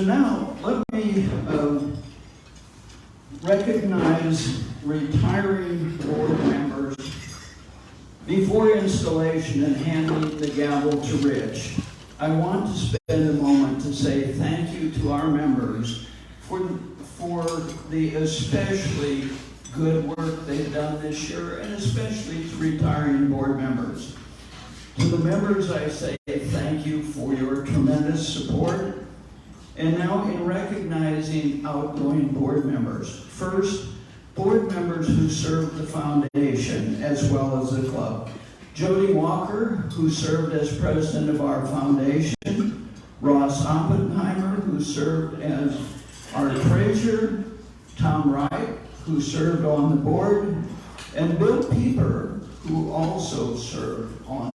So now, let me recognize retiring board members before installation and handing the gavel to Rich. I want to spend a moment to say thank you to our members for the especially good work they've done this year, and especially to retiring board members. To the members, I say thank you for your tremendous support. And now in recognizing outgoing board members. First, board members who served the foundation as well as the club. Jody Walker, who served as president of our foundation. Ross Oppenheimer, who served as our treasurer. Tom Wright, who served on the board. And Bill Pieper, who also served on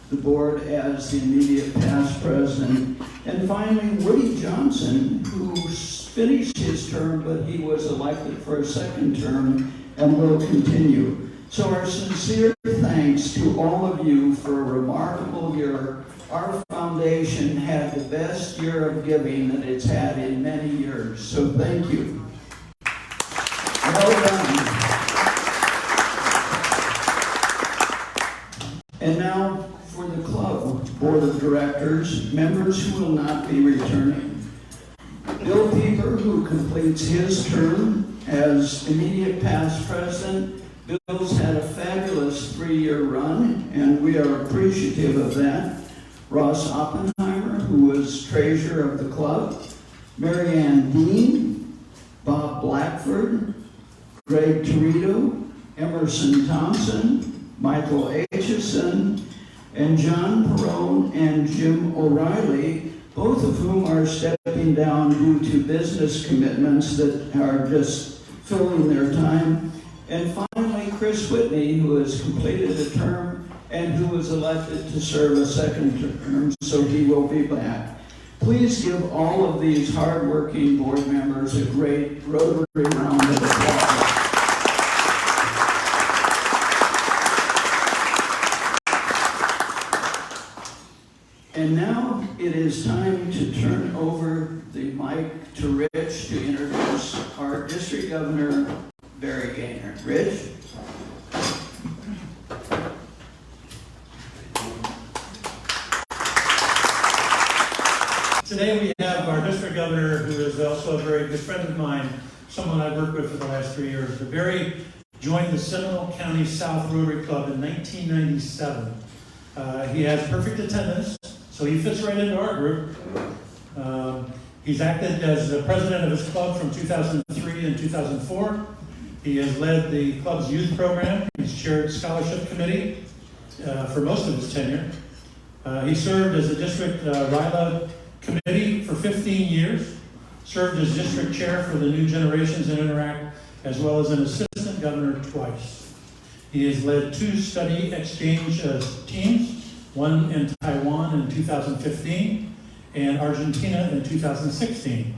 the board as the immediate past president. And finally, Woody Johnson, who finished his term, but he was elected for a second term and will continue. So our sincere thanks to all of you for a remarkable year. Our foundation had the best year of giving that it's had in many years. So thank you. Well done. And now for the club board of directors, members who will not be returning. Bill Pieper, who completes his term as immediate past president. Bill's had a fabulous 3-year run, and we are appreciative of that. Ross Oppenheimer, who was treasurer of the club. Mary Ann Dean, Bob Blackford, Greg Torito, Emerson Thompson, Michael Aitchison, and John Perone and Jim O'Reilly, both of whom are stepping down due to business commitments that are just filling their time. And finally, Chris Whitney, who has completed a term and who was elected to serve a second term, so he will be back. Please give all of these hardworking board members a great Rotary round of applause. And now it is time to turn over the mic to Rich to introduce our district governor, Barry Gaynor. Rich? Today we have our district governor, who is also a very good friend of mine, someone I've worked with for the last 3 years. But Barry joined the Seminole County South Rotary Club in 1997. He has perfect attendance, so he fits right into our group. He's acted as the president of his club from 2003 and 2004. He has led the club's youth program. He's chaired scholarship committee for most of his tenure. He served as the district RILA committee for 15 years, served as district chair for the New Generations and Interact, as well as an assistant governor twice. He has led 2 study exchange teams, one in Taiwan in 2015 and Argentina in 2016.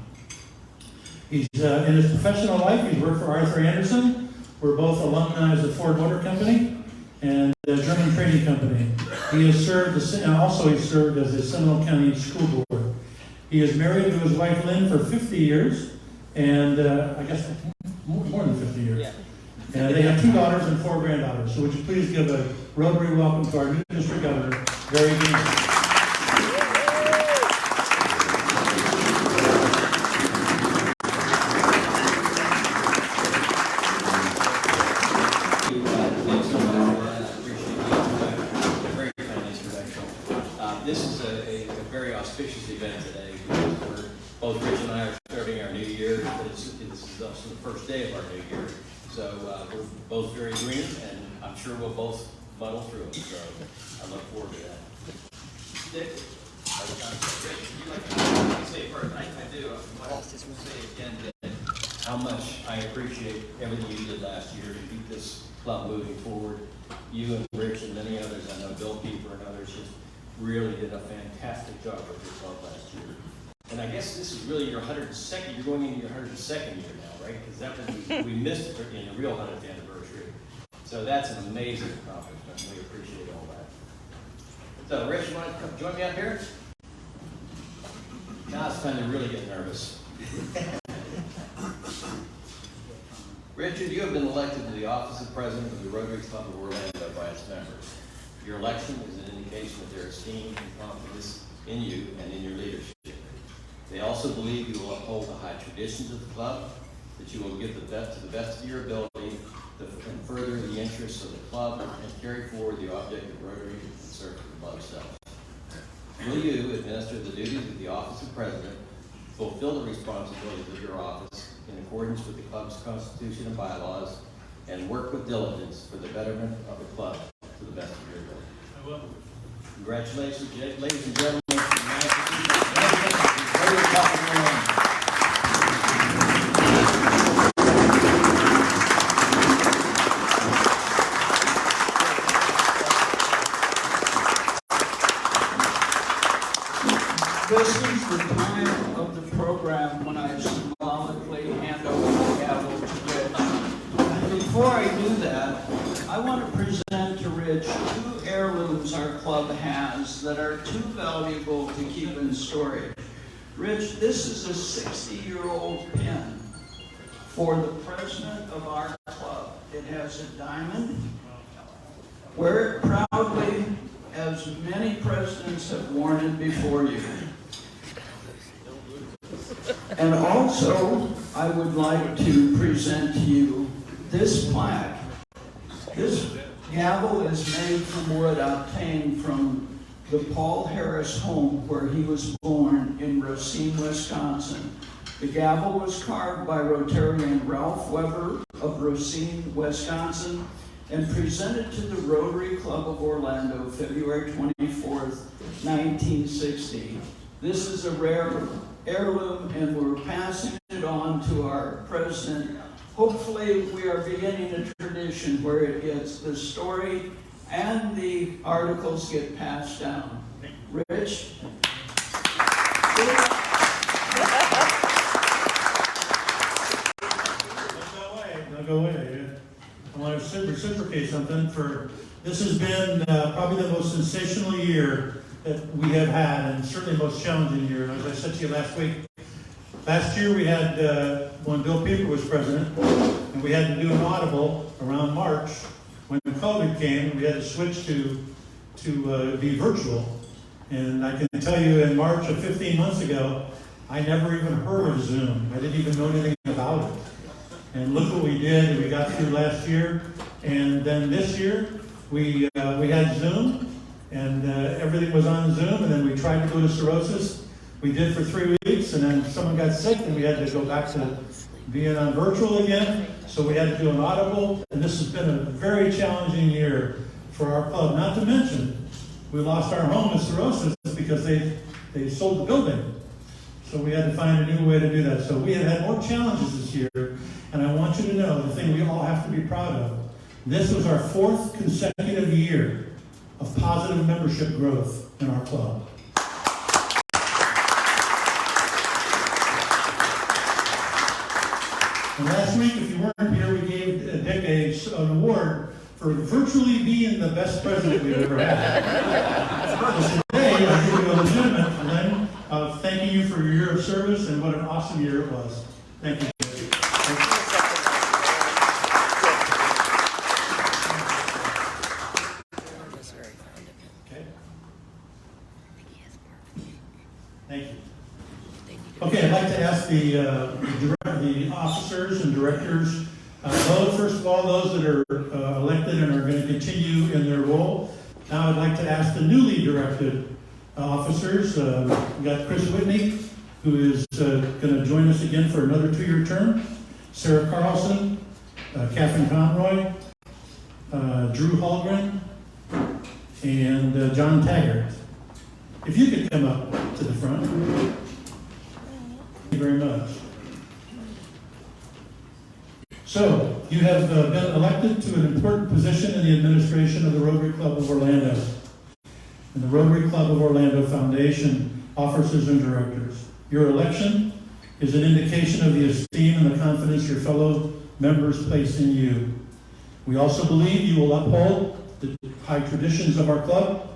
He's in his professional life, he's worked for Arthur Andersen. We're both alumni of the Ford Motor Company and the German Trading Company. He has served, and also he served as the Seminole County School Board. He is married to his wife Lynn for 50 years, and I guess more than 50 years. Yeah. And they have 2 daughters and 4 granddaughters. So would you please give a Rotary welcome to our new district governor, Barry Gaynor. This is a very auspicious event today because both Rich and I are starting our new year. This is also the first day of our new year. So we're both very green, and I'm sure we'll both muddle through it. So I look forward to that. Dick? You like to say it first? I do. I want to say again that how much I appreciate everything you did last year to keep this club moving forward. You and Rich and many others, I know Bill Pieper and others, just really did a fantastic job with your club last year. And I guess this is really your 102nd, you're going into your 102nd year now, right? Because that was, we missed it in the real 100th anniversary. So that's an amazing accomplishment. We appreciate all that. So Rich, you want to come join me up here? Now it's time to really get nervous. Richard, you have been elected to the office of President of the Rotary Club of Orlando by its members. Your election is an indication of their esteem and confidence in you and in your leadership. They also believe you will uphold the high traditions of the club, that you will give to the best of your ability and further the interests of the club and carry forward the object of Rotary and serve the above self. Will you administer the duties of the office of President, fulfill the responsibilities of your office in accordance with the club's constitution and bylaws, and work with diligence for the betterment of the club to the best of your ability? I will. Congratulations, ladies and gentlemen. Rotary Club of Orlando. This is the time of the program when I symbolically hand over the gavel to Rich. And before I do that, I want to present to Rich two heirlooms our club has that are too valuable to keep in storage. Rich, this is a 60-year-old pin for the president of our club. It has a diamond. Wear it proudly, as many presidents have worn it before you. And also, I would like to present to you this plaque. This gavel is made from wood obtained from the Paul Harris home where he was born in Racine, Wisconsin. The gavel was carved by Rotarian Ralph Weber of Racine, Wisconsin, and presented to the Rotary Club of Orlando, February 24th, 1960. This is a rare heirloom, and we're passing it on to our president. Hopefully, we are beginning a tradition where it gets the story and the articles get passed down. Rich? Don't go away. I want to reciprocate something. This has been probably the most sensational year that we have had, and certainly the most challenging year. And as I said to you last year we had, when Bill Pieper was president, and we had to do an audible around March. When COVID came, we had to switch to be virtual. And I can tell you, in March of 15 months ago, I never even heard of Zoom. I didn't even know anything about it. And look what we did, and we got through last year. And then this year, we had Zoom, and everything was on Zoom, and then we tried to go to cirrhosis. We did for 3 weeks, and then someone got sick, and we had to go back to being on virtual again. So we had to do an audible, and this has been a very challenging year for our club. Not to mention, we lost our home to cirrhosis because they sold the building. So we had to find a new way to do that. So we have had more challenges this year, and I want you to know the thing we all have to be proud of. This was our 4th consecutive year of positive membership growth in our club. And last week, if you weren't here, we gave Dick an award for virtually being the best president we've ever had. So today, I give you a legitimate Lynn of thanking you for your year of service and what an awesome year it was. Thank you. Okay. Thank you. Okay, I'd like to ask the officers and directors, first of all, those that are elected and are going to continue in their role. Now I'd like to ask the newly directed officers. We've got Chris Whitney, who is going to join us again for another 2-year term. Sarah Carlson, Catherine Conroy, Drew Hallgren, and John Taggart. If you could come up to the front. Thank you very much. So, you have been elected to an important position in the administration of the Rotary Club of Orlando. And the Rotary Club of Orlando Foundation officers and directors. Your election is an indication of the esteem and the confidence your fellow members place in you. We also believe you will uphold the high traditions of our club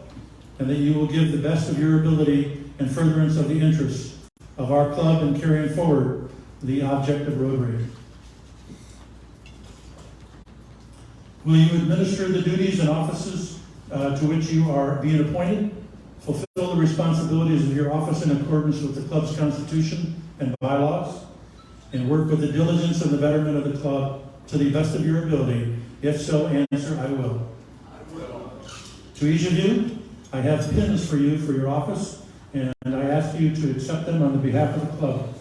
and that you will give the best of your ability in furtherance of the interests of our club and carrying forward the object of Rotary. Will you administer the duties and offices to which you are being appointed, fulfill the responsibilities of your office in accordance with the club's constitution and bylaws, and work with the diligence and the betterment of the club to the best of your ability? If so, answer, I will. I will. To each of you, I have pins for you for your office, and I ask you to accept them on the behalf of the club.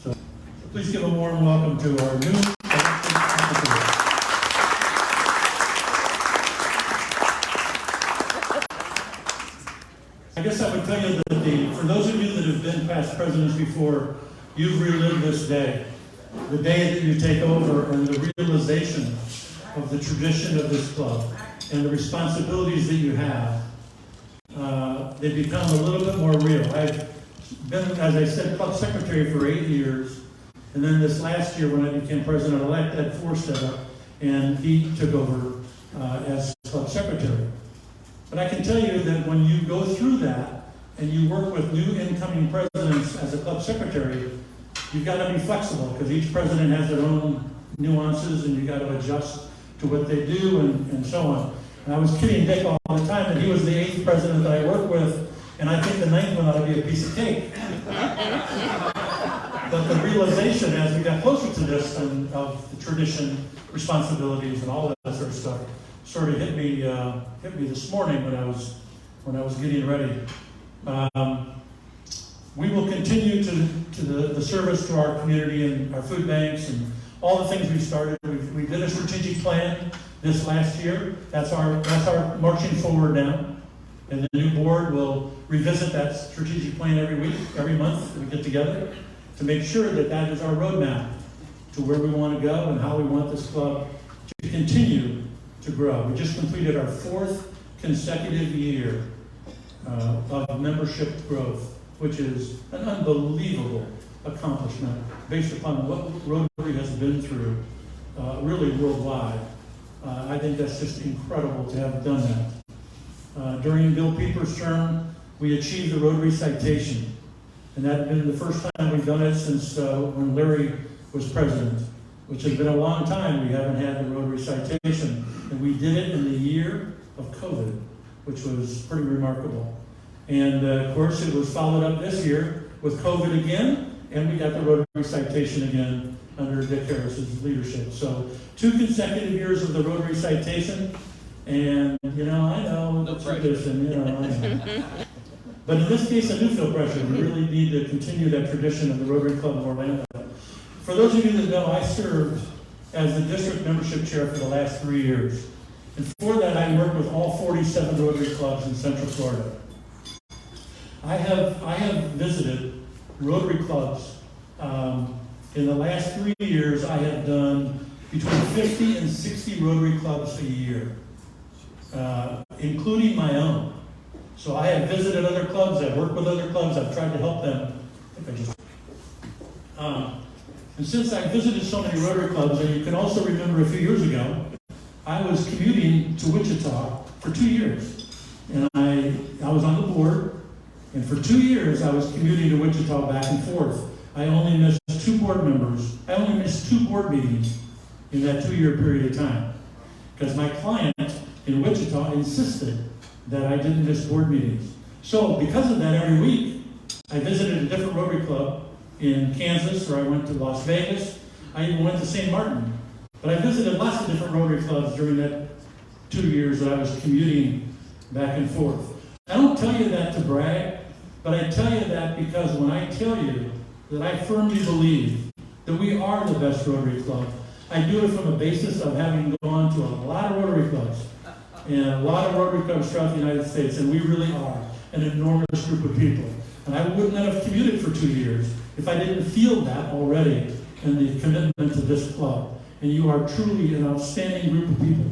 So please give a warm welcome to our new officer. I guess I would tell you that for those of you that have been past presidents before, you've relived this day. The day that you take over and the realization of the tradition of this club and the responsibilities that you have, they become a little bit more real. I've been, as I said, club secretary for 8 years, and then this last year when I became president-elect, Ed Force set up, and he took over as club secretary. But I can tell you that when you go through that and you work with new incoming presidents as a club secretary, you've got to be flexible because each president has their own nuances and you've got to adjust to what they do and so on. And I was kidding Dick all the time that he was the 8th president that I worked with, and I think the 9th one ought to be a piece of cake. But the realization as we got closer to this and of the tradition, responsibilities, and all that sort of stuff sort of hit me this morning when I was getting ready. We will continue to the service to our community and our food banks and all the things we started. We did a strategic plan this last year. That's our marching forward now. And the new board will revisit that strategic plan every week, every month we get together to make sure that that is our roadmap to where we want to go and how we want this club to continue to grow. We just completed our 4th consecutive year of membership growth, which is an unbelievable accomplishment based upon what Rotary has been through, really worldwide. I think that's just incredible to have done that. During Bill Pieper's term, we achieved the Rotary citation, and that had been the first time we've done it since when Larry was president, which has been a long time. We haven't had the Rotary citation, and we did it in the year of COVID, which was pretty remarkable. And of course, it was followed up this year with COVID again, and we got the Rotary citation again under Dick Harris's leadership. So 2 consecutive years of the Rotary citation, and I know No it's pressure. tradition, I know. But in this case, I do feel pressure. We really need to continue that tradition of the Rotary Club of Orlando. For those of you that know, I served as the district membership chair for the last 3 years. And for that, I worked with all 47 Rotary clubs in Central Florida. I have visited Rotary clubs. In the last 3 years, I have done between 50 and 60 Rotary clubs a year, including my own. So I have visited other clubs, I've worked with other clubs, I've tried to help them. And since I visited so many Rotary clubs, and you can also remember a few years ago, I was commuting to Wichita for 2 years. And I was on the board, and for 2 years I was commuting to Wichita back and forth. I only missed 2 board members. I only missed 2 board meetings in that 2-year period of time. Because my client in Wichita insisted that I didn't miss board meetings. So because of that, every week, I visited a different Rotary club in Kansas, or I went to Las Vegas. I even went to St. Martin. But I visited lots of different Rotary clubs during that 2 years that I was commuting back and forth. I don't tell you that to brag, but I tell you that because when I tell you that I firmly believe that we are the best Rotary club, I do it from a basis of having gone to a lot of Rotary clubs and a lot of Rotary clubs throughout the United States, and we really are an enormous group of people. And I wouldn't have commuted for 2 years if I didn't feel that already in the commitment to this club. And you are truly an outstanding group of people.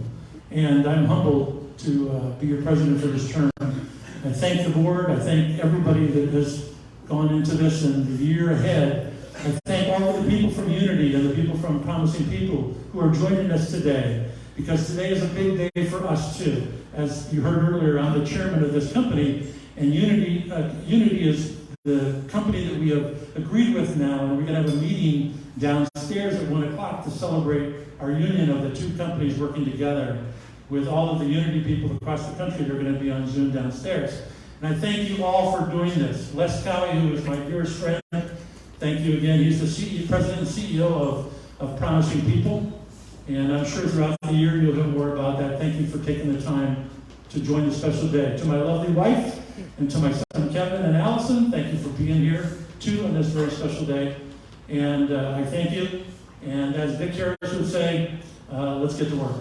And I'm humbled to be your president for this term. I thank the board. I thank everybody that has gone into this and the year ahead. I thank all of the people from Unity and the people from Promising People who are joining us today, because today is a big day for us too. As you heard earlier, I'm the chairman of this company, and Unity is the company that we have agreed with now, and we're going to have a meeting downstairs at 1 o'clock to celebrate our union of the two companies working together with all of the Unity people across the country. They're going to be on Zoom downstairs. And I thank you all for doing this. Les Cowie, who is my dearest friend, thank you again. He's the president and CEO of Promising People. And I'm sure throughout the year you'll hear more about that. Thank you for taking the time to join this special day. To my lovely wife and to my son Kevin and Allison, thank you for being here too on this very special day. And I thank you. And as Vic Harris would say, let's get to work.